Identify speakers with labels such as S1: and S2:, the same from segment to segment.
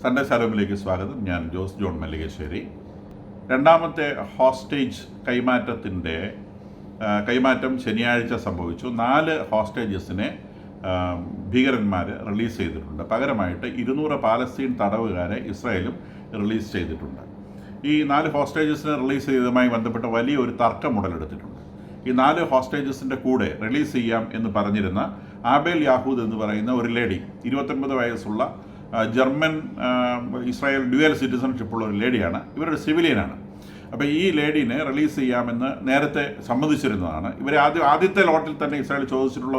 S1: Sunday ശാലോമിലേക്ക് സ്വാഗതം. ഞാൻ Jose John Mallikassery. രണ്ടാമത്തെ ഹോസ്റ്റേജ് കൈമാറ്റം ശനിയാഴ്ച സംഭവിച്ചു. 4 ഹോസ്റ്റേജസിനെ ഭീകരന്മാർ റിലീസ് ചെയ്തിട്ടുണ്ട്. പകരമായിട്ട് 200 പാലസ്തീൻ തടവുകാരെ ഇസ്രായേലും റിലീസ് ചെയ്തിട്ടുണ്ട്. ഈ 4 ഹോസ്റ്റേജസിനെ റിലീസ് ചെയ്തതുമായി ബന്ധപ്പെട്ട് വലിയൊരു തർക്കം ഉടലെടുത്തിട്ടുണ്ട്. ഈ 4 ഹോസ്റ്റേജസിൻ്റെ കൂടെ റിലീസ് ചെയ്യാം എന്ന് പറഞ്ഞിരുന്ന ആബേൽ യാഹൂദ് എന്ന് പറയുന്ന ഒരു ലേഡി, 29 വയസ്സുള്ള ജർമ്മൻ ഇസ്രായേൽ ഡ്യുവൽ സിറ്റിസൺഷിപ്പുള്ള ഒരു ലേഡിയാണ്. ഇവരുടെ സിവിലിയനാണ്. അപ്പോൾ ഈ ലേഡീനെ റിലീസ് ചെയ്യാമെന്ന് നേരത്തെ സമ്മതിച്ചിരുന്നതാണ്. ഇവരെ ആദ്യത്തെ ലോട്ടിൽ തന്നെ ഇസ്രായേൽ ചോദിച്ചിട്ടുള്ള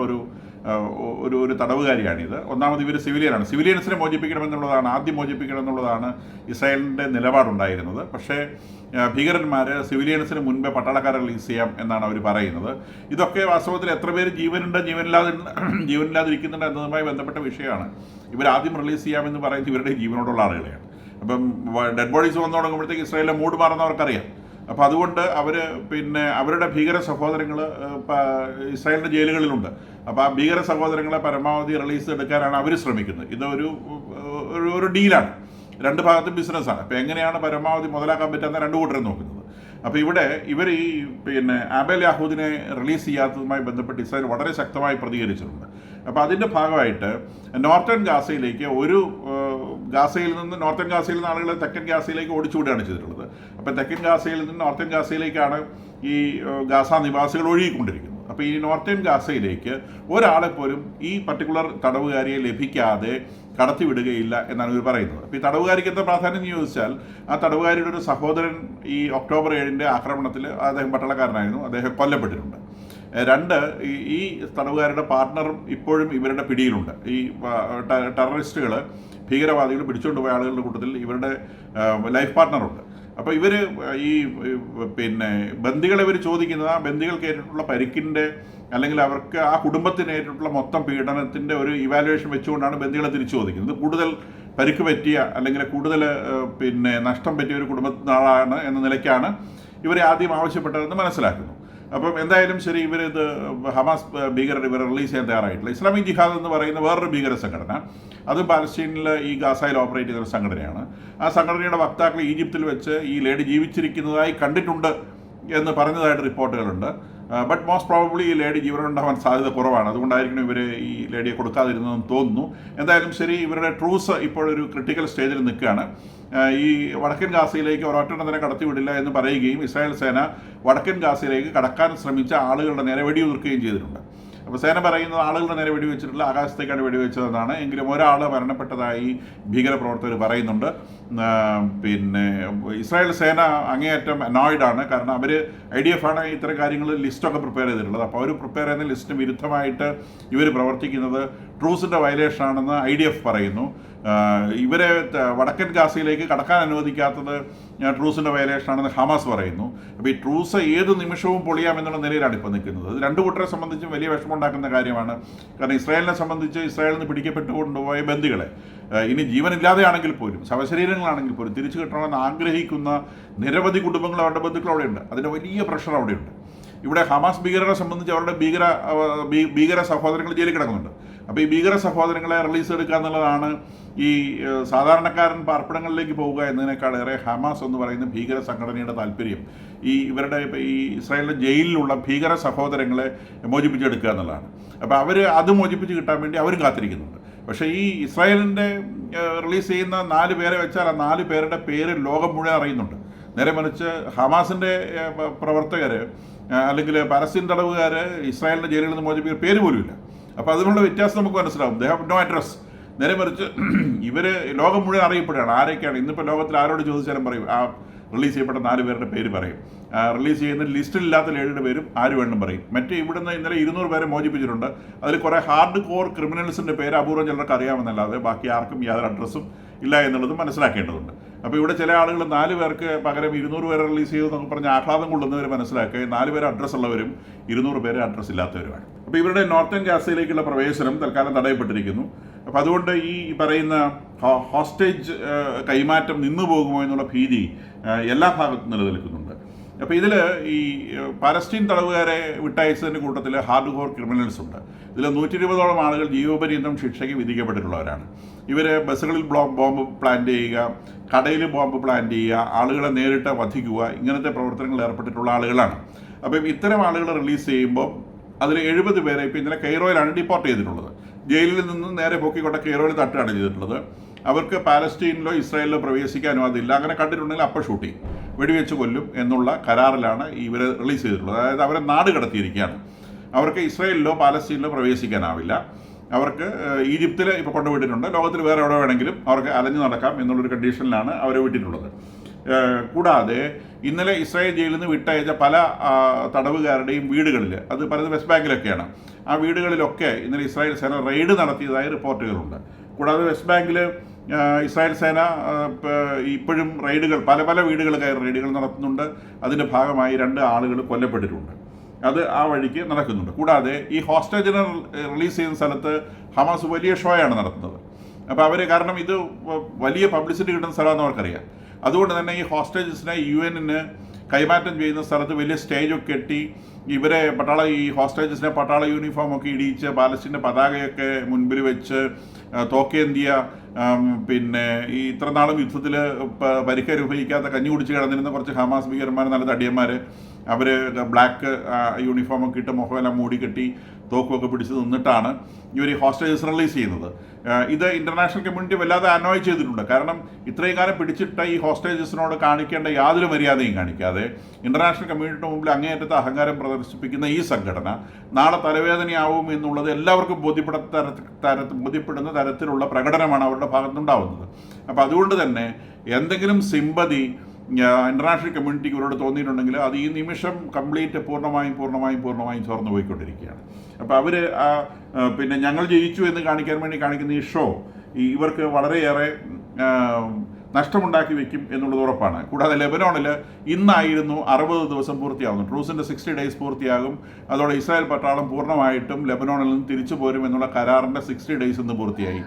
S1: ഒരു തടവുകാരിയാണിത്. ഒന്നാമത് ഇവർ സിവിലിയനാണ്. സിവിലിയൻസിനെ ആദ്യം മോചിപ്പിക്കണം എന്നുള്ളതാണ് ഇസ്രായേലിൻ്റെ നിലപാടുണ്ടായിരുന്നത്. പക്ഷേ ഭീകരന്മാർ സിവിലിയൻസിന് മുൻപേ പട്ടാളക്കാരെ റിലീസ് ചെയ്യാം എന്നാണ് അവർ പറയുന്നത്. ഇതൊക്കെ വാസ്തവത്തിൽ എത്ര പേര് ജീവനില്ലാതിരിക്കുന്നുണ്ട് എന്നതുമായി ബന്ധപ്പെട്ട വിഷയമാണ്. ഇവരാദ്യം റിലീസ് ചെയ്യാമെന്ന് പറയുന്നത് ഇവരുടെ ജീവനോടുള്ള ആളുകളെയാണ്. അപ്പം ഡെഡ് ബോഡീസ് വന്നു തുടങ്ങുമ്പോഴത്തേക്ക് ഇസ്രായേലിലെ മൂഡ് മാറുന്നവർക്കറിയാം. അപ്പോൾ അതുകൊണ്ട് അവരുടെ ഭീകര സഹോദരങ്ങൾ ഇസ്രായേലിൻ്റെ ജയിലുകളിലുണ്ട്. അപ്പോൾ ആ ഭീകര സഹോദരങ്ങളെ പരമാവധി റിലീസ് എടുക്കാനാണ് അവർ ശ്രമിക്കുന്നത്. ഇതൊരു ഡീലാണ്. രണ്ട് ഭാഗത്തും ബിസിനസ്സാണ്. അപ്പോൾ എങ്ങനെയാണ് പരമാവധി മുതലാക്കാൻ പറ്റുന്ന രണ്ട് കൂട്ടരും നോക്കുന്നത്. അപ്പോൾ ഇവർ ആബേൽ യാഹൂദിനെ റിലീസ് ചെയ്യാത്തതുമായി ബന്ധപ്പെട്ട് ഇസ്രായേൽ വളരെ ശക്തമായി പ്രതികരിച്ചിട്ടുണ്ട്. അപ്പോൾ അതിൻ്റെ ഭാഗമായിട്ട് നോർത്തേൺ ഗാസയിലേക്ക് നോർത്തേൺ ഗാസയിൽ നിന്ന് ആളുകളെ തെക്കൻ ഗാസയിലേക്ക് ഓടിച്ചുവിടുകയാണ് ചെയ്തിട്ടുള്ളത്. അപ്പോൾ തെക്കൻ ഗാസയിൽ നിന്ന് നോർത്തേൺ ഗാസയിലേക്കാണ് ഈ ഗാസ നിവാസികൾ ഒഴുകിക്കൊണ്ടിരിക്കുന്നത്. അപ്പോൾ ഈ നോർത്തേൺ ഗാസയിലേക്ക് ഒരാളെ പോലും ഈ പർട്ടിക്കുലർ തടവുകാരിയെ ലഭിക്കാതെ കടത്തിവിടുകയില്ല എന്നാണ് ഇവർ പറയുന്നത്. അപ്പോൾ ഈ തടവുകാരിക്ക് എന്താ പ്രാധാന്യം എന്ന് ചോദിച്ചാൽ, ആ തടവുകാരിയുടെ ഒരു സഹോദരൻ ഈ ഒക്ടോബർ 7 ആക്രമണത്തിൽ അദ്ദേഹം പട്ടാളക്കാരനായിരുന്നു, അദ്ദേഹം കൊല്ലപ്പെട്ടിട്ടുണ്ട്. 2, ഈ തടവുകാരുടെ പാർട്ട്ണറും ഇപ്പോഴും ഇവരുടെ പിടിയിലുണ്ട്. ഈ ടെററിസ്റ്റുകൾ, ഭീകരവാദികൾ പിടിച്ചുകൊണ്ട് പോയ ആളുകളുടെ കൂട്ടത്തിൽ ഇവരുടെ ലൈഫ് പാർട്ട്ണറുണ്ട്. അപ്പോൾ ഇവർ ബന്ദികളെ ചോദിക്കുന്നത് ആ ബന്ദികൾക്ക് ഏറ്റിട്ടുള്ള പരിക്കിൻ്റെ അല്ലെങ്കിൽ അവർക്ക് ആ കുടുംബത്തിന് ഏറ്റിട്ടുള്ള മൊത്തം പീഡനത്തിൻ്റെ ഒരു ഇവാലുവേഷൻ വെച്ചുകൊണ്ടാണ് ബന്ദികളെ തിരിച്ചു ചോദിക്കുന്നത്. കൂടുതൽ പരിക്ക് പറ്റിയ അല്ലെങ്കിൽ കൂടുതൽ നഷ്ടം പറ്റിയ ഒരു കുടുംബത്തിനാളാണ് എന്ന നിലയ്ക്കാണ് ഇവരെ ആദ്യം ആവശ്യപ്പെട്ടതെന്ന് മനസ്സിലാക്കുന്നു. അപ്പം എന്തായാലും ശരി, ഹമാസ് ഭീകരർ ഇവരെ റിലീസ് ചെയ്യാൻ തയ്യാറായിട്ടില്ല. ഇസ്ലാമിക് ജിഹാദ് എന്ന് പറയുന്ന വേറൊരു ഭീകര സംഘടന, അതും പാലസ്തീനിൽ ഈ ഗാസയിൽ ഓപ്പറേറ്റ് ചെയ്യുന്ന ഒരു സംഘടനയാണ്. ആ സംഘടനയുടെ വക്താക്കൾ ഈജിപ്തിൽ വെച്ച് ഈ ലേഡി ജീവിച്ചിരിക്കുന്നതായി കണ്ടിട്ടുണ്ട് എന്ന് പറഞ്ഞതായിട്ട് റിപ്പോർട്ടുകളുണ്ട്. ബട്ട് മോസ്റ്റ് പ്രോബബ്ലി ഈ ലേഡി ജീവനുണ്ടാവാൻ സാധ്യത കുറവാണ്. അതുകൊണ്ടായിരിക്കണം ഇവർ ഈ ലേഡിയെ കൊടുക്കാതിരുന്നതെന്ന് തോന്നുന്നു. എന്തായാലും ശരി, ഇവരുടെ ട്രൂസ് ഇപ്പോഴൊരു ക്രിട്ടിക്കൽ സ്റ്റേജിൽ നിൽക്കുകയാണ്. ഈ വടക്കൻ ഗാസയിലേക്ക് ഒരൊറ്റെണ്ണം തന്നെ കടത്തിവിടില്ല എന്ന് പറയുകയും ഇസ്രായേൽ സേന വടക്കൻ ഗാസയിലേക്ക് കടക്കാൻ ശ്രമിച്ച ആളുകളുടെ നേരെ വെടിയുതിർക്കുകയും ചെയ്തിട്ടുണ്ട്. അപ്പോൾ സേന പറയുന്നത് ആളുകളുടെ നേരെ വെടിവെച്ചിട്ടുള്ള ആകാശത്തേക്കാണ് വെടിവെച്ചതെന്നാണ്. എങ്കിലും ഒരാൾ മരണപ്പെട്ടതായി ഭീകരപ്രവർത്തകർ പറയുന്നുണ്ട്. ഇസ്രായേൽ സേന അങ്ങേയറ്റം അനോയിഡാണ്. കാരണം അവർ IDF ആണ് ഇത്തരം കാര്യങ്ങൾ ലിസ്റ്റൊക്കെ പ്രിപ്പയർ ചെയ്തിട്ടുള്ളത്. അപ്പോൾ അവർ പ്രിപ്പയർ ചെയ്യുന്ന ലിസ്റ്റിന് വിരുദ്ധമായിട്ട് ഇവർ പ്രവർത്തിക്കുന്നത് ട്രൂസിൻ്റെ വയലേഷൻ ആണെന്ന് IDF പറയുന്നു. ഇവരെ വടക്കൻ ഗാസയിലേക്ക് കടക്കാൻ അനുവദിക്കാത്തത് ട്രൂസിൻ്റെ വയലേഷൻ ആണെന്ന് ഹമാസ് പറയുന്നു. അപ്പോൾ ഈ ട്രൂസ് ഏത് നിമിഷവും പൊളിയാമെന്നുള്ള നിലയിലാണ് ഇപ്പോൾ നിൽക്കുന്നത്. അത് രണ്ടു കൂട്ടരെ സംബന്ധിച്ചും വലിയ വിഷമമുണ്ടാക്കുന്ന കാര്യമാണ്. കാരണം ഇസ്രായേലിനെ സംബന്ധിച്ച് ഇസ്രായേലിൽ നിന്ന് പിടിക്കപ്പെട്ടു കൊണ്ടുപോയ ബന്ദികളെ ഇനി ജീവനില്ലാതെയാണെങ്കിൽ പോലും, ശവശരീരങ്ങളാണെങ്കിൽ പോലും തിരിച്ചു കിട്ടണമെന്ന് ആഗ്രഹിക്കുന്ന നിരവധി കുടുംബങ്ങൾ, അവരുടെ ബന്ധുക്കൾ അവിടെയുണ്ട്. അതിൻ്റെ വലിയ പ്രഷർ അവിടെയുണ്ട്. ഇവിടെ ഹമാസ് ഭീകരരെ സംബന്ധിച്ച് അവരുടെ ഭീകര സഹോദരങ്ങൾ ജയിലിൽ കിടക്കുന്നുണ്ട്. അപ്പോൾ ഈ ഭീകര സഹോദരങ്ങളെ റിലീസ് എടുക്കുക എന്നുള്ളതാണ് ഈ സാധാരണക്കാരൻ പാർപ്പിടങ്ങളിലേക്ക് പോവുക എന്നതിനേക്കാളേറെ ഹമാസ് എന്ന് പറയുന്ന ഭീകര സംഘടനയുടെ താല്പര്യം ഈ ഇസ്രായേലിലെ ജയിലിലുള്ള ഭീകര സഹോദരങ്ങളെ മോചിപ്പിച്ചെടുക്കുക എന്നുള്ളതാണ്. അപ്പോൾ അത് മോചിപ്പിച്ച് കിട്ടാൻ വേണ്ടി അവർ കാത്തിരിക്കുന്നുണ്ട്. പക്ഷേ ഈ ഇസ്രായേലിൻ്റെ റിലീസ് ചെയ്യുന്ന 4 പേരെ വെച്ചാൽ ആ 4 പേരുടെ പേര് ലോകം മുഴുവൻ അറിയുന്നുണ്ട്. നേരെ മറിച്ച് ഹമാസിൻ്റെ പ്രവർത്തകർ അല്ലെങ്കിൽ പലസ്തീൻ തടവുകാർ ഇസ്രായേലിൻ്റെ ജയിലിൽ നിന്ന് മോചിപ്പിക്കുന്ന പേര് പോലുമില്ല. അപ്പോൾ അതിനുള്ള വ്യത്യാസം നമുക്ക് മനസ്സിലാവും. They have no address. നേരെ മറിച്ച് ഇവർ ലോകം മുഴുവൻ അറിയപ്പെടുകയാണ്. ആരൊക്കെയാണ് ഇന്നിപ്പോൾ ലോകത്തിൽ ആരോട് ചോദിച്ചാലും പറയും, ആ റിലീസ് ചെയ്യപ്പെട്ട 4 പേരുടെ പേര് പറയും. റിലീസ് ചെയ്യുന്ന ലിസ്റ്റിലില്ലാത്ത ലേഡിയുടെ പേരും ആര് വേണം പറയും. ഇവിടുന്ന് ഇന്നലെ 200 പേരെ മോചിപ്പിച്ചിട്ടുണ്ട്. അതിൽ കുറേ ഹാർഡ് കോർ ക്രിമിനൽസിൻ്റെ പേര് അപൂർവം ചിലർക്ക് അറിയാമെന്നല്ലാതെ ബാക്കി ആർക്കും യാതൊരു അഡ്രസ്സും ഇല്ല എന്നുള്ളതും മനസ്സിലാക്കേണ്ടതുണ്ട്. അപ്പോൾ ഇവിടെ ചില ആളുകൾ 4 പേർക്ക് പകരം 200 പേരെ റിലീസ് ചെയ്തു എന്നൊക്കെ പറഞ്ഞ് ആഹ്ലാദം കൊള്ളുന്നവർ മനസ്സിലാക്കുക 4 പേര് അഡ്രസ്സ് ഉള്ളവരും 200 പേര് അഡ്രസ്സ് ഇല്ലാത്തവരുമാണ്. അപ്പോൾ ഇവരുടെ നോർത്തേൺ ഗാസയിലേക്കുള്ള പ്രവേശനം തൽക്കാലം തടയപ്പെട്ടിരിക്കുന്നു. അപ്പോൾ അതുകൊണ്ട് ഈ പറയുന്ന ഹോസ്റ്റേജ് കൈമാറ്റം നിന്നു പോകുമോ എന്നുള്ള ഭീതി എല്ലാ ഭാഗത്തും നിലനിൽക്കുന്നുണ്ട്. അപ്പോൾ ഇതിൽ ഈ പാലസ്റ്റീൻ തടവുകാരെ വിട്ടയച്ചതിൻ്റെ കൂട്ടത്തിൽ ഹാർഡ് കോർ ക്രിമിനൽസ് ഉണ്ട്. ഇതിൽ 120ഓളം ആളുകൾ ജീവപര്യന്തം ശിക്ഷയ്ക്ക് വിധിക്കപ്പെട്ടിട്ടുള്ളവരാണ്. ഇവർ ബസ്സുകളിൽ ബോംബ് പ്ലാന്റ് ചെയ്യുക, കടയിൽ ബോംബ് പ്ലാന്റ് ചെയ്യുക, ആളുകളെ നേരിട്ട് വധിക്കുക, ഇങ്ങനത്തെ പ്രവർത്തനങ്ങളിൽ ഏർപ്പെട്ടിട്ടുള്ള ആളുകളാണ്. അപ്പം ഇത്തരം ആളുകളെ റിലീസ് ചെയ്യുമ്പോൾ അതിൽ 70 പേരെ ഇപ്പോൾ ഇന്നലെ കെയ്റോയിലാണ് ഡിപ്പോർട്ട് ചെയ്തിട്ടുള്ളത്. ജയിലിൽ നിന്ന് നേരെ പൊക്കിക്കൊണ്ട കെയ്റോയിൽ തട്ടുകയാണ് ചെയ്തിട്ടുള്ളത്. അവർക്ക് പാലസ്റ്റീനിലോ ഇസ്രായേലിലോ പ്രവേശിക്കാനോ അതില്ല. അങ്ങനെ കണ്ടിട്ടുണ്ടെങ്കിൽ അപ്പം ഷൂട്ട് ചെയ്യും, വെടിവെച്ച് കൊല്ലും എന്നുള്ള കരാറിലാണ് ഇവരെ റിലീസ് ചെയ്തിട്ടുള്ളത്. അതായത് അവരെ നാട് കടത്തിയിരിക്കുകയാണ്. അവർക്ക് ഇസ്രായേലിലോ പാലസ്റ്റീനിലോ പ്രവേശിക്കാനാവില്ല. അവർക്ക് ഈജിപ്തിൽ ഇപ്പോൾ കൊണ്ടുപോയിട്ടുണ്ട്. ലോകത്തിൽ വേറെ എവിടെ വേണമെങ്കിലും അവർക്ക് അലഞ്ഞു നടക്കാം എന്നുള്ളൊരു കണ്ടീഷനിലാണ് അവരെ വിട്ടിട്ടുള്ളത്. കൂടാതെ ഇന്നലെ ഇസ്രായേൽ ജയിലിൽ നിന്ന് വിട്ടയച്ച പല തടവുകാരുടെയും വീടുകളിൽ, അത് പലത് വെസ്റ്റ് ബാങ്കിലൊക്കെയാണ്, ആ വീടുകളിലൊക്കെ ഇന്നലെ ഇസ്രായേൽ സേന റെയ്ഡ് നടത്തിയതായി റിപ്പോർട്ടുകളുണ്ട്. കൂടാതെ വെസ്റ്റ് ബാങ്കിൽ ഇസ്രായേൽ സേന ഇപ്പോഴും റെയ്ഡുകൾ, പല വീടുകൾ കയറി റെയ്ഡുകൾ നടത്തുന്നുണ്ട്. അതിൻ്റെ ഭാഗമായി 2 ആളുകൾ കൊല്ലപ്പെട്ടിട്ടുണ്ട്. അത് ആ വഴിക്ക് നടക്കുന്നുണ്ട്. കൂടാതെ ഈ ഹോസ്റ്റേജിനെ റിലീസ് ചെയ്യുന്ന സ്ഥലത്ത് ഹമാസ് വലിയ ഷോയാണ് നടത്തുന്നത്. അപ്പോൾ അവർ, കാരണം ഇത് വലിയ പബ്ലിസിറ്റി കിട്ടുന്ന സ്ഥലമാണെന്ന് അവർക്കറിയാം. അതുകൊണ്ട് തന്നെ ഈ ഹോസ്റ്റേജസിനെ UN കൈമാറ്റം ചെയ്യുന്ന സ്ഥലത്ത് വലിയ സ്റ്റേജൊക്കെ കെട്ടി ഇവരെ ഈ ഹോസ്റ്റേജസിനെ പട്ടാള യൂണിഫോമൊക്കെ ഇടിയിച്ച് പാലസ്തീൻ്റെ പതാകയൊക്കെ മുൻപിൽ വെച്ച് തോക്കേന്ത്യ, പിന്നെ ഈ ഇത്ര നാളും യുദ്ധത്തിൽ പരിക്കനുഭവിക്കാത്ത കഞ്ഞി കുടിച്ച് കിടന്നിരുന്ന കുറച്ച് ഹമാസ് ഭീകരന്മാർ, നല്ല തടിയന്മാർ, അവർ ബ്ലാക്ക് യൂണിഫോമൊക്കെ ഇട്ട് മുഖമെല്ലാം മൂടിക്കെട്ടി തോക്കുമൊക്കെ പിടിച്ച് നിന്നിട്ടാണ് ഇവർ ഈ ഹോസ്റ്റേജസ് റിലീസ് ചെയ്യുന്നത്. ഇത് ഇൻ്റർനാഷണൽ കമ്മ്യൂണിറ്റി വല്ലാതെ അനോയ് ചെയ്തിട്ടുണ്ട്. കാരണം ഇത്രയും കാലം പിടിച്ചിട്ട ഈ ഹോസ്റ്റേജസിനോട് കാണിക്കേണ്ട യാതൊരു മര്യാദയും കാണിക്കാതെ ഇൻ്റർനാഷണൽ കമ്മ്യൂണിറ്റിയുടെ മുമ്പിൽ അങ്ങേയറ്റത്തെ അഹങ്കാരം പ്രദർശിപ്പിക്കുന്ന ഈ സംഘടന നാളെ തലവേദനയാവും എന്നുള്ളത് എല്ലാവർക്കും ബോധ്യപ്പെടുന്ന തരത്തിലുള്ള പ്രകടനമാണ് അവരുടെ ഭാഗത്തുണ്ടാവുന്നത്. അപ്പോൾ അതുകൊണ്ട് തന്നെ എന്തെങ്കിലും സിമ്പതി ഇൻ്റർനാഷണൽ കമ്മ്യൂണിറ്റിക്ക് ഇവരോട് തോന്നിയിട്ടുണ്ടെങ്കിൽ അത് ഈ നിമിഷം കംപ്ലീറ്റ് പൂർണ്ണമായും ചോർന്നു പോയിക്കൊണ്ടിരിക്കുകയാണ്. അപ്പോൾ അവർ പിന്നെ ഞങ്ങൾ ജയിച്ചു എന്ന് കാണിക്കാൻ വേണ്ടി കാണിക്കുന്ന ഈ ഷോ ഇവർക്ക് വളരെയേറെ നഷ്ടമുണ്ടാക്കി വെക്കും എന്നുള്ളത് ഉറപ്പാണ്. കൂടാതെ ലെബനോണിൽ ഇന്നായിരുന്നു 60 ദിവസം പൂർത്തിയാകുന്നു. ട്രൂസിൻ്റെ 60 ഡേയ്സ് പൂർത്തിയാകും. അതോടെ ഇസ്രായേൽ പട്ടാളം പൂർണ്ണമായിട്ടും ലെബനോണിൽ നിന്ന് തിരിച്ചു പോരും എന്നുള്ള കരാറിൻ്റെ 60 ഡേയ്സ് ഇന്ന് പൂർത്തിയായി.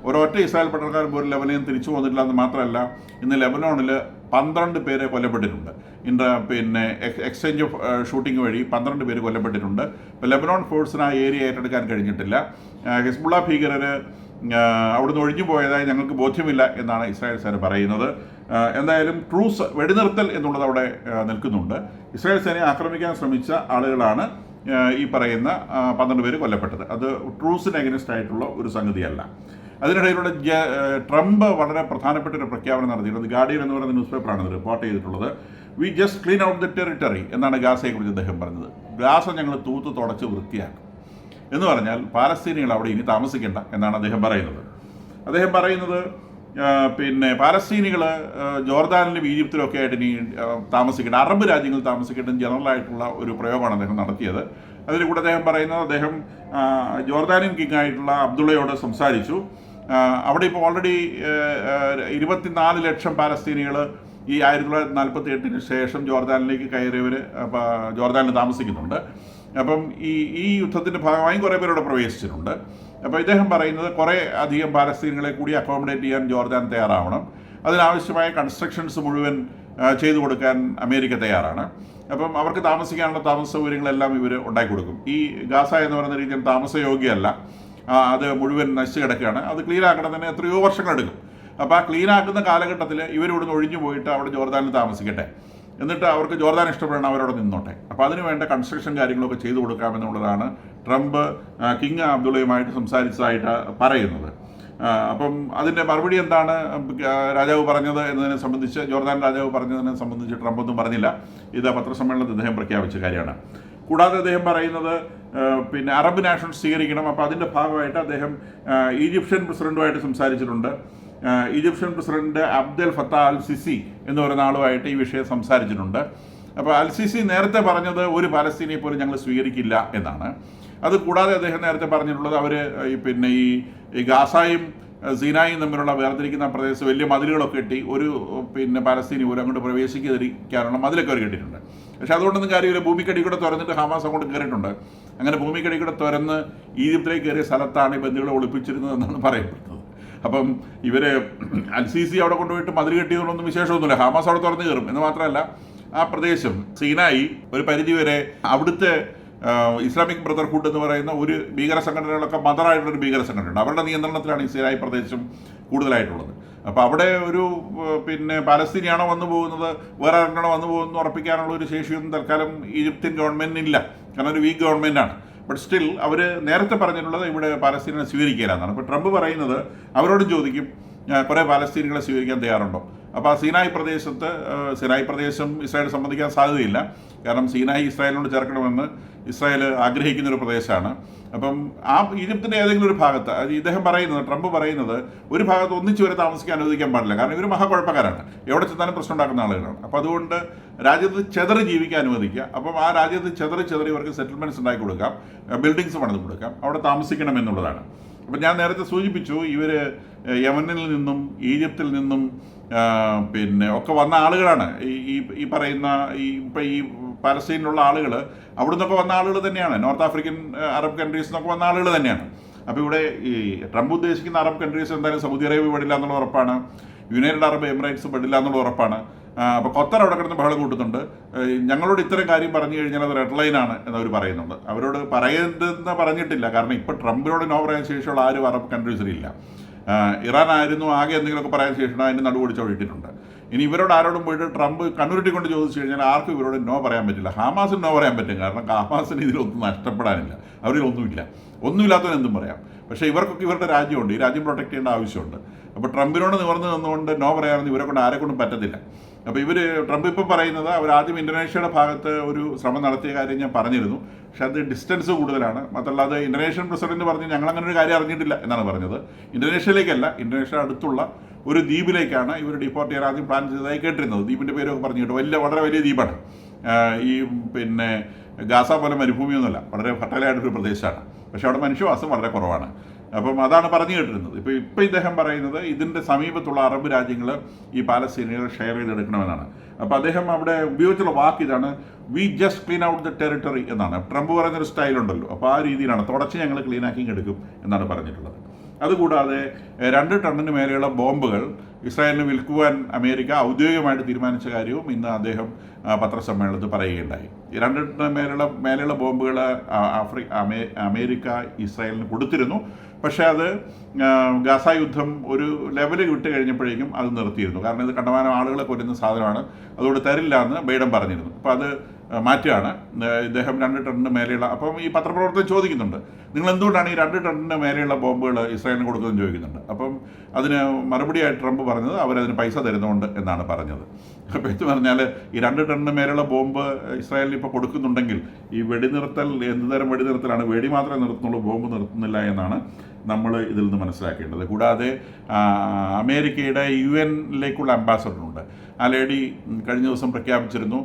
S1: ഒരൊറ്റ ഇസ്രായേൽ പട്ടാളക്കാരൻ പോലും ലെബനോനിൽ തിരിച്ചു പോന്നിട്ടില്ല എന്ന് മാത്രമല്ല, ഇന്ന് ലെബനോണിൽ 12 പേരെ കൊല്ലപ്പെട്ടിട്ടുണ്ട്. പിന്നെ എക്സ്ചേഞ്ച് ഓഫ് ഷൂട്ടിംഗ് വഴി 12 പേര് കൊല്ലപ്പെട്ടിട്ടുണ്ട്. ഇപ്പോൾ ലെബനോൺ ഫോഴ്സിന് ആ ഏരിയ ഏറ്റെടുക്കാൻ കഴിഞ്ഞിട്ടില്ല. ഹിസ്ബുള്ള ഭീകരർ അവിടുന്ന് ഒഴിഞ്ഞു പോയതായി ഞങ്ങൾക്ക് ബോധ്യമില്ല എന്നാണ് ഇസ്രായേൽ സേന പറയുന്നത്. എന്തായാലും ട്രൂസ്, വെടിനിർത്തൽ എന്നുള്ളത് അവിടെ നിൽക്കുന്നുണ്ട്. ഇസ്രായേൽ സേനയെ ആക്രമിക്കാൻ ശ്രമിച്ച ആളുകളാണ് ഈ പറയുന്ന 12 പേര് കൊല്ലപ്പെട്ടത്. അത് ട്രൂസിന് അഗൈൻസ്റ്റ് ആയിട്ടുള്ള ഒരു സംഗതിയല്ല. അതിനിടയിലൂടെ ട്രംപ് വളരെ പ്രധാനപ്പെട്ട ഒരു പ്രഖ്യാപനം നടത്തിയിട്ടുള്ളത്. ഗാർഡിയൻ എന്ന് പറയുന്ന ന്യൂസ് പേപ്പറാണ് ഇത് റിപ്പോർട്ട് ചെയ്തിട്ടുള്ളത്. We just clean out the territory എന്നാണ് ഗാസയെക്കുറിച്ച് അദ്ദേഹം പറഞ്ഞത്. ഗാസ ഞങ്ങൾ തൂത്ത് തുടച്ച് വൃത്തിയാക്കും എന്ന് പറഞ്ഞാൽ പാലസ്തീനികൾ അവിടെ ഇനി താമസിക്കേണ്ട എന്നാണ് അദ്ദേഹം പറയുന്നത്. പിന്നെ പാലസ്തീനികൾ ജോർദാനിലും ഈജിപ്തിലും ഒക്കെ ആയിട്ട് ഇനി താമസിക്കേണ്ട, അറബ് രാജ്യങ്ങളിൽ താമസിക്കേണ്ട ജനറലായിട്ടുള്ള ഒരു പ്രയോഗമാണ് അദ്ദേഹം നടത്തിയത്. അതിൽ കൂടെ അദ്ദേഹം പറയുന്നത്, അദ്ദേഹം ജോർദാനിയൻ കിങ് ആയിട്ടുള്ള അബ്ദുള്ളയോട് സംസാരിച്ചു. അവിടെ ഇപ്പോൾ ഓൾറെഡി 24 ലക്ഷം പാലസ്തീനികൾ ഈ 1948 ശേഷം ജോർദാനിലേക്ക് കയറിയവർ ജോർദാനിൽ താമസിക്കുന്നുണ്ട്. അപ്പം ഈ യുദ്ധത്തിൻ്റെ ഭാഗമായി കുറേ പേരോട് പ്രവേശിച്ചിട്ടുണ്ട്. അപ്പോൾ ഇദ്ദേഹം പറയുന്നത് കുറേ അധികം പാലസ്തീനികളെ കൂടി അക്കോമഡേറ്റ് ചെയ്യാൻ ജോർദാൻ തയ്യാറാവണം. അതിനാവശ്യമായ കൺസ്ട്രക്ഷൻസ് മുഴുവൻ ചെയ്തു കൊടുക്കാൻ അമേരിക്ക തയ്യാറാണ്. അപ്പം അവർക്ക് താമസിക്കാനുള്ള താമസ സൗകര്യങ്ങളെല്ലാം ഇവർ ഉണ്ടാക്കി കൊടുക്കും. ഈ ഗാസ എന്ന് പറയുന്ന രീതിയിൽ താമസയോഗ്യമല്ല, അത് മുഴുവൻ നശിച്ചു കിടക്കുകയാണ്. അത് ക്ലീൻ ആക്കണമെന്ന് എത്രയോ വർഷങ്ങളെടുക്കും. അപ്പോൾ ആ ക്ലീൻ ആക്കുന്ന കാലഘട്ടത്തിൽ ഇവരിവിടുന്ന് ഒഴിഞ്ഞു പോയിട്ട് അവിടെ ജോർദാനിൽ താമസിക്കട്ടെ, എന്നിട്ട് അവർക്ക് ജോർദാൻ ഇഷ്ടപ്പെടണം, അവരവിടെ നിന്നോട്ടെ. അപ്പോൾ അതിന് വേണ്ട കൺസ്ട്രക്ഷൻ കാര്യങ്ങളൊക്കെ ചെയ്തു കൊടുക്കാമെന്നുള്ളതാണ് ട്രംപ് കിങ് അബ്ദുള്ളയുമായിട്ട് സംസാരിച്ചതായിട്ട് പറയുന്നത്. അപ്പം അതിൻ്റെ മറുപടി എന്താണ് രാജാവ് പറഞ്ഞത് എന്നതിനെ സംബന്ധിച്ച്, ജോർദാൻ രാജാവ് പറഞ്ഞതിനെ സംബന്ധിച്ച് ട്രംപ് ഒന്നും പറഞ്ഞില്ല. ഇത് പത്രസമ്മേളനത്തിൽ അദ്ദേഹം പ്രഖ്യാപിച്ച കാര്യമാണ്. കൂടാതെ അദ്ദേഹം പറയുന്നത് പിന്നെ അറബ് നാഷൻ സ്വീകരിക്കണം. അപ്പോൾ അതിൻ്റെ ഭാഗമായിട്ട് അദ്ദേഹം ഈജിപ്ഷ്യൻ പ്രസിഡൻറ്റുമായിട്ട് സംസാരിച്ചിട്ടുണ്ട്. Egyptian president Abdel Fattah al Sisi എന്ന് പറയുന്ന ആളുമായിട്ട് ഈ വിഷയം സംസാരിച്ചിട്ടുണ്ട്. അപ്പോൾ അൽ സിസി നേരത്തെ പറഞ്ഞത് ഒരു പാലസ്തീനിയെ പോലും ഞങ്ങൾ സ്വീകരിക്കില്ല എന്നാണ്. അത് കൂടാതെ അദ്ദേഹം നേരത്തെ പറഞ്ഞിട്ടുള്ളത് അവർ പിന്നെ ഈ ഗാസായും സീനായും തമ്മിലുള്ള വേർതിരിക്കുന്ന പ്രദേശത്ത് വലിയ മതിലുകളൊക്കെ കെട്ടി ഒരു പിന്നെ പാലസ്തീനി പോലും അങ്ങോട്ട് പ്രവേശിക്കാതിരിക്കാനുള്ള മതിലൊക്കെ അവർ കെട്ടിയിട്ടുണ്ട്. പക്ഷെ അതുകൊണ്ടൊന്നും കാര്യമില്ല. ഭൂമിക്കടി കൂടെ തുറന്നിട്ട് ഹമാസ് അങ്ങോട്ട് കയറിയിട്ടുണ്ട്. അങ്ങനെ ഭൂമിക്കടി കൂടെ തുറന്ന് ഈജിപ്തിലേക്ക് കയറിയ സ്ഥലത്താണ് ഈ ബന്ദികളെ ഒളിപ്പിച്ചിരുന്നത് എന്നാണ് പറയപ്പെടുന്നത്. അപ്പം ഇവർ അൽ സിസി അവിടെ കൊണ്ടുപോയിട്ട് മതിൽ കെട്ടിയതുകൊണ്ടൊന്നും വിശേഷമൊന്നുമില്ല. ഹമാസ് അവിടെ തുറന്ന് കയറും എന്ന് മാത്രമല്ല, ആ പ്രദേശം സീനായി ഒരു പരിധിവരെ അവിടുത്തെ ഇസ്ലാമിക് ബ്രദർഹുഡ് എന്ന് പറയുന്ന ഒരു ഭീകര സംഘടനകളൊക്കെ മദറായിട്ടുള്ളൊരു ഭീകര സംഘടനയുണ്ട്. അവരുടെ നിയന്ത്രണത്തിലാണ് ഈ സീനായി പ്രദേശം കൂടുതലായിട്ടുള്ളത്. അപ്പോൾ അവിടെ ഒരു പാലസ്തീനിയാണോ വന്നു പോകുന്നത്, വേറെ ആരെങ്കിലും വന്നു പോകുന്നത് ഉറപ്പിക്കാനുള്ള ഒരു ശേഷിയൊന്നും തൽക്കാലം ഈജിപ്ഷ്യൻ ഗവൺമെൻറ്റിനില്ല. കാരണം ഒരു വീക്ക് ഗവൺമെൻറ്റാണ്. ബട്ട് സ്റ്റിൽ അവർ നേരത്തെ പറഞ്ഞിട്ടുള്ളത് ഇവിടെ പാലസ്തീനെ സ്വീകരിക്കില്ല എന്നാണ്. ഇപ്പോൾ ട്രംപ് പറയുന്നത് അവരോട് ചോദിക്കും കുറേ പാലസ്തീനികളെ സ്വീകരിക്കാൻ തയ്യാറുണ്ടോ. അപ്പോൾ ആ സീനായി പ്രദേശം ഇസ്രായേൽ സമ്മതിക്കാൻ സാധ്യതയില്ല. കാരണം സീനായി ഇസ്രായേലിനോട് ചേർക്കണമെന്ന് ഇസ്രായേൽ ആഗ്രഹിക്കുന്നൊരു പ്രദേശമാണ്. അപ്പം ആ ഈജിപ്തിൻ്റെ ഏതെങ്കിലും ഒരു ഭാഗത്ത് ട്രംപ് പറയുന്നത് ഒരു ഭാഗത്ത് ഒന്നിച്ചു വരെ താമസിക്കാൻ അനുവദിക്കാൻ പാടില്ല. കാരണം ഇവർ മഹാകുഴപ്പക്കാരാണ്, എവിടെ ചെന്നാലും പ്രശ്നം ഉണ്ടാക്കുന്ന ആളുകളാണ്. അപ്പോൾ അതുകൊണ്ട് രാജ്യത്ത് ചെതറി ജീവിക്കാൻ അനുവദിക്കുക. അപ്പം ആ രാജ്യത്ത് ചെതറി ഇവർക്ക് സെറ്റിൽമെൻറ്റ്സ് ഉണ്ടാക്കി കൊടുക്കാം, ബിൽഡിങ്സ് പണിത് കൊടുക്കാം, അവിടെ താമസിക്കണം എന്നുള്ളതാണ്. അപ്പം ഞാൻ നേരത്തെ സൂചിപ്പിച്ചു, ഇവർ യമനിൽ നിന്നും ഈജിപ്തിൽ നിന്നും ഒക്കെ വന്ന ആളുകളാണ്. ഈ പറയുന്ന ഈ പാലസ്തീനിലുള്ള ആളുകൾ അവിടെ നിന്നൊക്കെ വന്ന ആളുകൾ തന്നെയാണ്. നോർത്ത് ആഫ്രിക്കൻ അറബ് കൺട്രീസിൽ നിന്നൊക്കെ വന്ന ആളുകൾ തന്നെയാണ്. അപ്പോൾ ഇവിടെ ഈ ട്രംപ് ഉദ്ദേശിക്കുന്ന അറബ് കൺട്രീസ് എന്തായാലും സൗദി അറേബ്യ പെടില്ല എന്നുള്ള ഉറപ്പാണ്, യുണൈറ്റഡ് അറബ് എമിറേറ്റ്സ് പെടില്ല എന്നുള്ള ഉറപ്പാണ്. അപ്പോൾ ഖത്തർ അവിടെ കിടന്ന് ബഹളം കൂട്ടുന്നുണ്ട്. ഞങ്ങളോട് ഇത്തരം കാര്യം പറഞ്ഞു കഴിഞ്ഞാൽ അത് റെഡ് ലൈനാണ് എന്നവർ പറയുന്നുണ്ട്. അവരോട് പറയരുതെന്ന് പറഞ്ഞിട്ടില്ല, കാരണം ഇപ്പോൾ ട്രംപിനോട് നോ പറയാൻ ശേഷിയുള്ള ആരും അറബ് കൺട്രീസിലില്ല. ഇറാൻ ആയിരുന്നു ആകെ എന്തെങ്കിലുമൊക്കെ പറയാൻ ശേഷം അതിന് നടുപൊടിച്ച് ഇട്ടിട്ടുണ്ട്. ഇനി ഇവരോട് ആരോടും പോയിട്ട് ട്രംപ് കണ്ണുരുട്ടിക്കൊണ്ട് ചോദിച്ചു കഴിഞ്ഞാൽ ആർക്കും ഇവരോട് നോ പറയാൻ പറ്റില്ല. ഹമാസിന് നോ പറയാൻ പറ്റും, കാരണം ഹമാസിന് ഇതിലൊന്നും നഷ്ടപ്പെടാനില്ല, ഒന്നുമില്ലാത്തവന് എന്തും പറയാം. പക്ഷേ ഇവർക്കൊക്കെ ഇവരുടെ രാജ്യമുണ്ട്, ഈ രാജ്യം പ്രൊട്ടക്ട് ചെയ്യേണ്ട ആവശ്യമുണ്ട്. അപ്പോൾ ട്രംപിനോട് നിവർന്ന് നിന്നുകൊണ്ട് നോ പറയാമെന്ന് ഇവരെ കൊണ്ട് ആരെക്കൊണ്ടും പറ്റത്തില്ല. അപ്പോൾ ട്രംപ് ഇപ്പോൾ പറയുന്നത് അവർ ആദ്യം ഇന്തോനേഷ്യയുടെ ഭാഗത്ത് ഒരു ശ്രമം നടത്തിയ കാര്യം ഞാൻ പറഞ്ഞിരുന്നു. പക്ഷെ അത് ഡിസ്റ്റൻസ് കൂടുതലാണ്. മാത്രമല്ല അത് ഇന്തോനേഷ്യൻ പ്രസിഡന്റ് പറഞ്ഞ് ഞങ്ങളങ്ങനെ ഒരു കാര്യം അറിഞ്ഞിട്ടില്ല എന്നാണ് പറഞ്ഞത്. ഇന്തോനേഷ്യയിലേക്കല്ല, ഇന്തോനേഷ്യ അടുത്തുള്ള ഒരു ദ്വീപിലേക്കാണ് ഇവർ ഡിപ്പോർട്ട് ചെയ്യാൻ ആദ്യം പ്ലാൻ ചെയ്തതായി കേട്ടിരുന്നത്. ദ്വീപിൻ്റെ പേരൊക്കെ പറഞ്ഞിട്ട് വളരെ വലിയ ദ്വീപാണ്. ഈ ഗാസ പോലെ മരുഭൂമിയൊന്നുമല്ല, വളരെ ഫർട്ടൈലായിട്ടൊരു പ്രദേശമാണ്. പക്ഷേ അവിടെ മനുഷ്യവാസം വളരെ കുറവാണ്. അപ്പം അതാണ് പറഞ്ഞു കേട്ടിരുന്നത്. ഇപ്പോൾ ഇദ്ദേഹം പറയുന്നത് ഇതിൻ്റെ സമീപത്തുള്ള അറബ് രാജ്യങ്ങൾ ഈ പാലസ്തീനികളെ ഷെയർ ചെയ്തെടുക്കണമെന്നാണ്. അപ്പോൾ അദ്ദേഹം അവിടെ ഉപയോഗിച്ചുള്ള വാക്ക് ഇതാണ്, we just clean out the territory എന്നാണ്. ട്രംപ് പറയുന്നൊരു സ്റ്റൈലുണ്ടല്ലോ, അപ്പോൾ ആ രീതിയിലാണ്, തുടച്ച് ഞങ്ങൾ ക്ലീനാക്കി എടുക്കും എന്നാണ് പറഞ്ഞിട്ടുള്ളത്. അതുകൂടാതെ 2 ടണ്ണിന് മേലെയുള്ള ബോംബുകൾ ഇസ്രായേലിന് വിൽക്കുവാൻ അമേരിക്ക ഔദ്യോഗികമായിട്ട് തീരുമാനിച്ച കാര്യവും ഇന്ന് അദ്ദേഹം പത്രസമ്മേളനത്തിൽ പറയുകയുണ്ടായി. ഈ 2 ടണ്ണിന് മേലെയുള്ള ബോംബുകൾ അമേരിക്ക ഇസ്രായേലിന് കൊടുത്തിരുന്നു. പക്ഷേ അത് ഗാസ യുദ്ധം ഒരു ലെവൽ വിട്ട് കഴിഞ്ഞപ്പോഴേക്കും അത് നിർത്തിയിരുന്നു. കാരണം ഇത് കണ്ടമാനം ആളുകളെ കൊല്ലുന്ന സാധനമാണ്, അതുകൊണ്ട് തരില്ല എന്ന് ബൈഡൻ പറഞ്ഞിരുന്നു. അപ്പോൾ അത് മാറ്റുകയാണ്. ഇദ്ദേഹം 2 ടണ്ണിന് മേലെയുള്ള, അപ്പം ഈ പത്രപ്രവർത്തകർ ചോദിക്കുന്നുണ്ട്, നിങ്ങൾ എന്തുകൊണ്ടാണ് ഈ 2 ടണ്ണിന് മേലെയുള്ള ബോംബുകൾ ഇസ്രായേലിന് കൊടുക്കുന്നതെന്ന് ചോദിക്കുന്നുണ്ട്. അപ്പം അതിന് മറുപടിയായിട്ട് ട്രംപ് പറഞ്ഞത് അവരതിന് പൈസ തരുന്നുണ്ട് എന്നാണ് പറഞ്ഞത്. അപ്പോൾ എന്ന് പറഞ്ഞാൽ ഈ 2 ടണ്ണിന് മേലെയുള്ള ബോംബ് ഇസ്രായേലിന് ഇപ്പോൾ കൊടുക്കുന്നുണ്ടെങ്കിൽ ഈ വെടിനിർത്തൽ എന്തുതരം വെടിനിർത്തലാണ്? വെടി മാത്രമേ നിർത്തുന്നുള്ളൂ, ബോംബ് നിർത്തുന്നില്ല എന്നാണ് നമ്മൾ ഇതിൽ നിന്ന് മനസ്സിലാക്കേണ്ടത്. കൂടാതെ അമേരിക്കയുടെ UN-ലേക്കുള്ള അംബാസഡറുണ്ട്. ആ ലേഡി കഴിഞ്ഞ ദിവസം പ്രഖ്യാപിച്ചിരുന്നു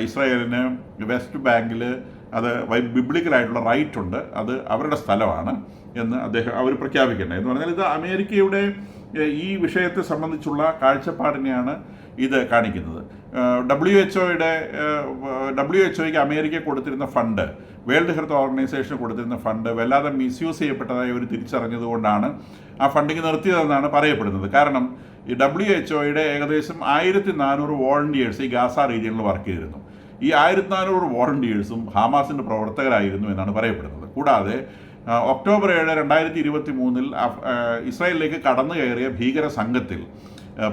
S1: ഇസ്രായേലിന് വെസ്റ്റ് ബാങ്കിൽ അത് ബിബ്ലിക്കലായിട്ടുള്ള റൈറ്റ് ഉണ്ട്, അത് അവരുടെ സ്ഥലമാണ് എന്ന് അവർ പ്രഖ്യാപിക്കേണ്ടത്. എന്ന് പറഞ്ഞാൽ ഇത് അമേരിക്കയുടെ ഈ വിഷയത്തെ സംബന്ധിച്ചുള്ള കാഴ്ചപ്പാടിനെയാണ് ഇത് കാണിക്കുന്നത്. WHO-യ്ക്ക് അമേരിക്ക കൊടുത്തിരുന്ന ഫണ്ട്, വേൾഡ് ഹെൽത്ത് ഓർഗനൈസേഷന് കൊടുത്തിരുന്ന ഫണ്ട് വല്ലാതെ മിസ്യൂസ് ചെയ്യപ്പെട്ടതായി അവർ തിരിച്ചറിഞ്ഞതുകൊണ്ടാണ് ആ ഫണ്ടിങ് നിർത്തിയതെന്നാണ് പറയപ്പെടുന്നത്. കാരണം ഈ WHO-യുടെ ഏകദേശം 1400 വോളണ്ടിയേഴ്സ് ഈ ഗാസ റീജിയനിൽ വർക്ക് ചെയ്തിരുന്നു. ഈ 1400 വോളണ്ടിയേഴ്സും ഹമാസിൻ്റെ പ്രവർത്തകരായിരുന്നു എന്നാണ് പറയപ്പെടുന്നത്. കൂടാതെ ഒക്ടോബർ 7, 2023 ഇസ്രായേലിലേക്ക് കടന്നു കയറിയ ഭീകര സംഘത്തിൽ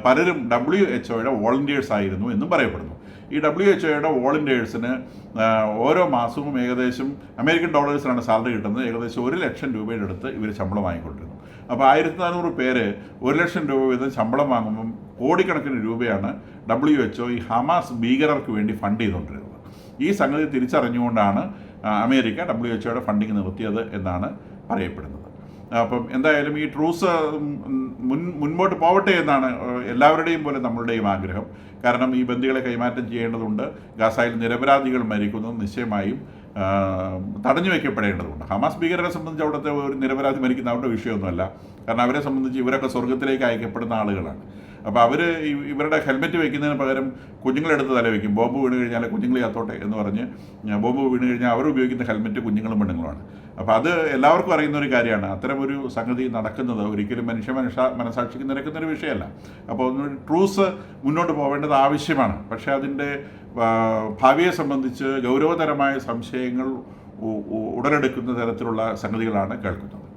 S1: പലരും WHO-യുടെ വോളണ്ടിയേഴ്സ് ആയിരുന്നു എന്നും പറയപ്പെടുന്നു. ഈ WHO-യുടെ വോളണ്ടിയേഴ്സിന് ഓരോ മാസവും ഏകദേശം അമേരിക്കൻ ഡോളേഴ്സിനാണ് സാലറി കിട്ടുന്നത്. ഏകദേശം 1 ലക്ഷം രൂപയുടെ അടുത്ത് ഇവർ ശമ്പളം വാങ്ങിക്കൊണ്ടിരുന്നു. അപ്പോൾ 1400 പേര് 1 ലക്ഷം രൂപ വീതം ശമ്പളം വാങ്ങുമ്പം കോടിക്കണക്കിന് രൂപയാണ് WHO ഈ ഹമാസ് ഭീകരർക്ക് വേണ്ടി ഫണ്ട് ചെയ്തുകൊണ്ടിരുന്നത്. ഈ സംഗതി തിരിച്ചറിഞ്ഞുകൊണ്ടാണ് അമേരിക്ക WHO-യുടെ ഫണ്ടിങ് നിർത്തിയത് എന്നാണ് പറയപ്പെടുന്നത്. അപ്പം എന്തായാലും ഈ ട്രൂസ് മുൻപോട്ട് പോവട്ടെ എന്നാണ് എല്ലാവരുടെയും പോലെ നമ്മളുടെയും ആഗ്രഹം. കാരണം ഈ ബന്ദികളെ കൈമാറ്റം ചെയ്യേണ്ടതുണ്ട്. ഗാസയിൽ നിരപരാധികൾ മരിക്കുന്നത് നിശ്ചയമായും തടഞ്ഞു വയ്ക്കപ്പെടേണ്ടതുണ്ട്. ഹമാസ് ഭീകരരെ സംബന്ധിച്ച് അവിടുത്തെ ഒരു നിരപരാധി മരിക്കുന്ന അവരുടെ വിഷയമൊന്നുമല്ല. കാരണം അവരെ സംബന്ധിച്ച് ഇവരൊക്കെ സ്വർഗത്തിലേക്ക് അയക്കപ്പെടുന്ന ആളുകളാണ്. അപ്പോൾ അവർ ഇവരുടെ ഹെൽമെറ്റ് വയ്ക്കുന്നതിന് പകരം കുഞ്ഞുങ്ങളെടുത്ത് തല വയ്ക്കും. ബോംബ് വീണ് കഴിഞ്ഞാൽ കുഞ്ഞുങ്ങൾ ചത്തോട്ടെ എന്ന് പറഞ്ഞ് ബോംബ് വീണ് കഴിഞ്ഞാൽ അവർ ഉപയോഗിക്കുന്ന ഹെൽമെറ്റ് കുഞ്ഞുങ്ങളും പെണ്ണുങ്ങളുമാണ്. അപ്പോൾ അത് എല്ലാവർക്കും അറിയുന്ന ഒരു കാര്യമാണ്. അത്തരമൊരു സംഗതി നടക്കുന്നത് ഒരിക്കലും മനസാക്ഷിക്ക് നിരക്കുന്നൊരു വിഷയമല്ല. അപ്പോൾ ട്രൂസ് മുന്നോട്ട് പോവേണ്ടത് ആവശ്യമാണ്. പക്ഷേ അതിൻ്റെ ഭാവിയെ സംബന്ധിച്ച് ഗൗരവതരമായ സംശയങ്ങൾ ഉടലെടുക്കുന്ന തരത്തിലുള്ള സംഗതികളാണ് കേൾക്കുന്നത്.